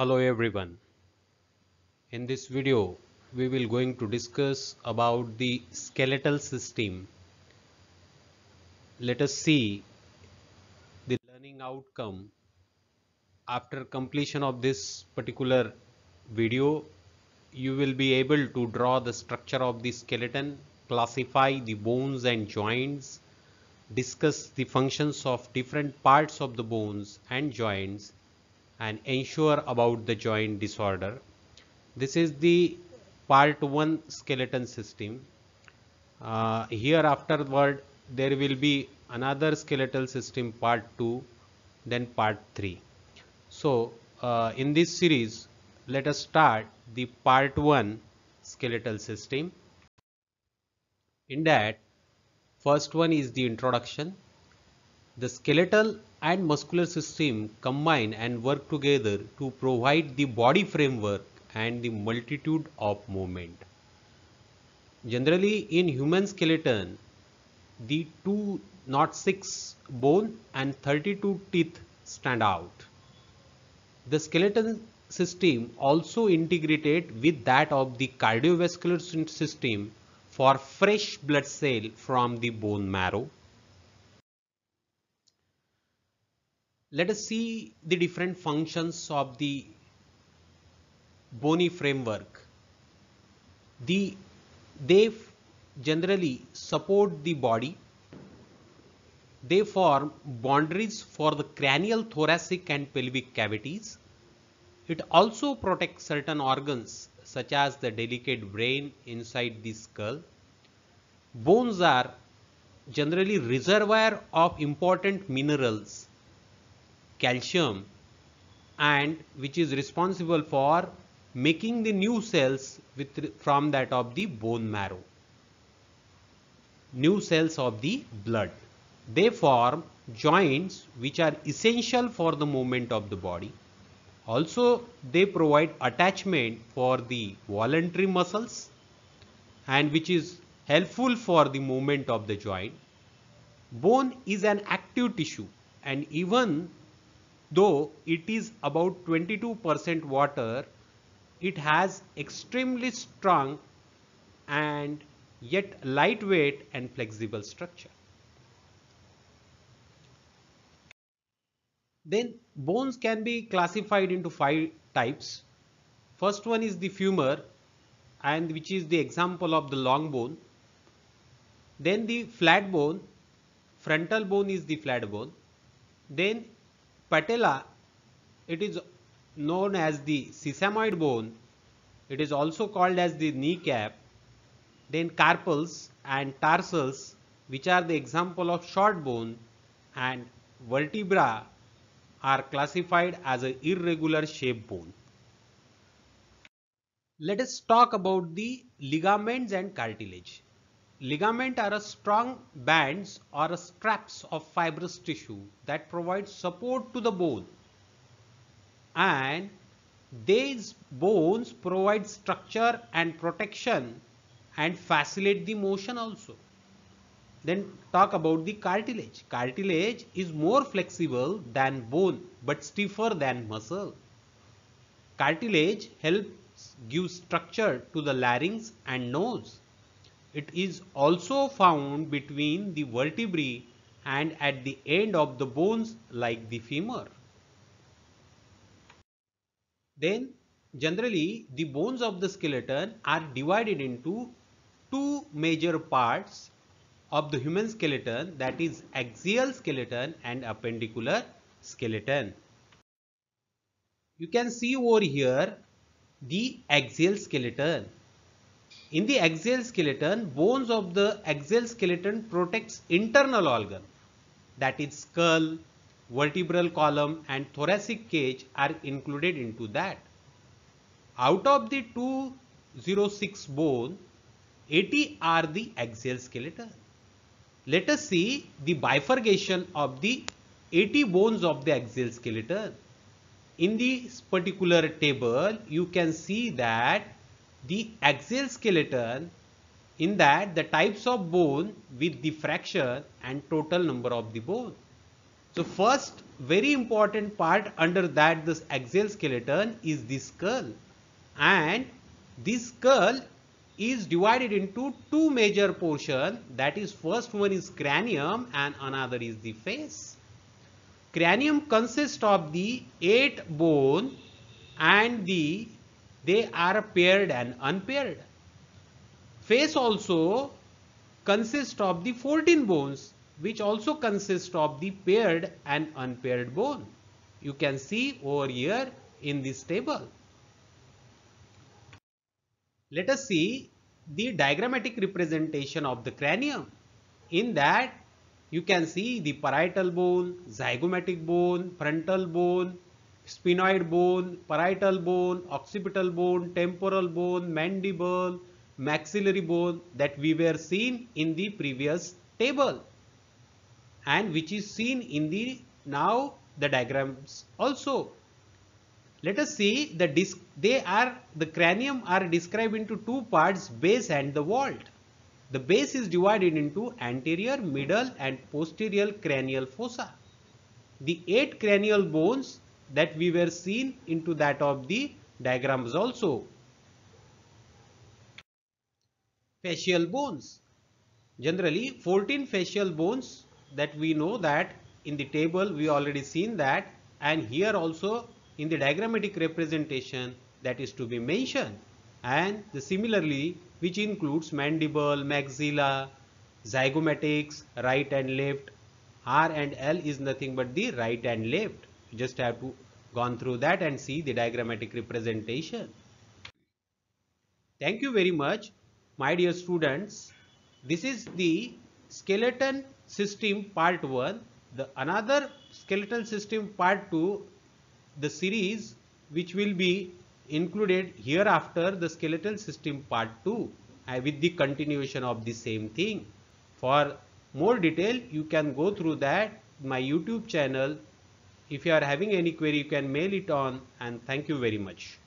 Hello everyone. In this video we will going to discuss about the skeletal system. Let us see the learning outcome after completion of this particular video. You will be able to draw the structure of the skeleton, classify the bones and joints, discuss the functions of different parts of the bones and joints, and ensure about the joint disorder. This is the part 1 skeleton system. Here afterward there will be another skeletal system part 2, then part 3. So in this series let us start the part 1 skeletal system. In that, first one is the introduction. The skeletal and muscular system combine and work together to provide the body framework and the multitude of movement. Generally in human skeleton, the 206 bone and 32 teeth stand out. The skeleton system also integrated with that of the cardiovascular system for fresh blood cell from the bone marrow. Let us see the different functions of the bony framework. They generally support the body. They form boundaries for the cranial, thoracic and pelvic cavities. It also protects certain organs such as the delicate brain inside the skull. Bones are generally reservoir of important minerals, calcium, and which is responsible for making the new cells from that of the bone marrow, new cells of the blood. They form joints which are essential for the movement of the body. Also, they provide attachment for the voluntary muscles and which is helpful for the movement of the joint. Bone is an active tissue, and even though it is about 22% water, it has extremely strong and yet lightweight and flexible structure. Then bones can be classified into 5 types. First one is the femur, and which is the example of the long bone. Then the flat bone, frontal bone is the flat bone. Then patella, it is known as the sesamoid bone. It is also called as the kneecap. Then carpals and tarsals, which are the example of short bone, and vertebra are classified as an irregular shaped bone. Let us talk about the ligaments and cartilage. Ligament are a strong bands or straps of fibrous tissue that provide support to the bone, and these bones provide structure and protection and facilitate the motion also. Then talk about the cartilage. Cartilage is more flexible than bone but stiffer than muscle. Cartilage helps give structure to the larynx and nose. It is also found between the vertebrae and at the end of the bones like the femur. Then generally the bones of the skeleton are divided into two major parts of the human skeleton, that is axial skeleton and appendicular skeleton. You can see over here the axial skeleton. In the axial skeleton, bones of the axial skeleton protects internal organ, that is skull, vertebral column and thoracic cage are included into that. Out of the 206 bone, 80 are the axial skeleton. Let us see the bifurcation of the 80 bones of the axial skeleton. In this particular table, you can see that the axial skeleton, in that the types of bone with the fraction and total number of the bone. So first very important part under that this axial skeleton is the skull, and this skull is divided into two major portions. That is, first one is cranium and another is the face. Cranium consists of the 8 bone and they are paired and unpaired. Face also consists of the 14 bones, which also consist of the paired and unpaired bone. You can see over here in this table. Let us see the diagrammatic representation of the cranium. In that you can see the parietal bone, zygomatic bone, frontal bone, sphenoid bone, parietal bone, occipital bone, temporal bone, mandible, maxillary bone that we were seen in the previous table and which is seen in the now the diagrams also. Let us see the cranium are described into two parts, base and the vault. The base is divided into anterior, middle and posterior cranial fossa. The 8 cranial bones that we were seen into that of the diagrams also. Facial bones. Generally 14 facial bones that we know that in the table we already seen that, and here also in the diagrammatic representation that is to be mentioned, and similarly which includes mandible, maxilla, zygomatics, right and left. R and L is nothing but the right and left. You just have to gone through that and see the diagrammatic representation. Thank you very much, my dear students. This is the skeleton system part 1. The another skeletal system part 2, the series which will be included hereafter, the skeletal system part 2 with the continuation of the same thing. For more detail you can go through that my YouTube channel. If you are having any query you can mail it on, and thank you very much.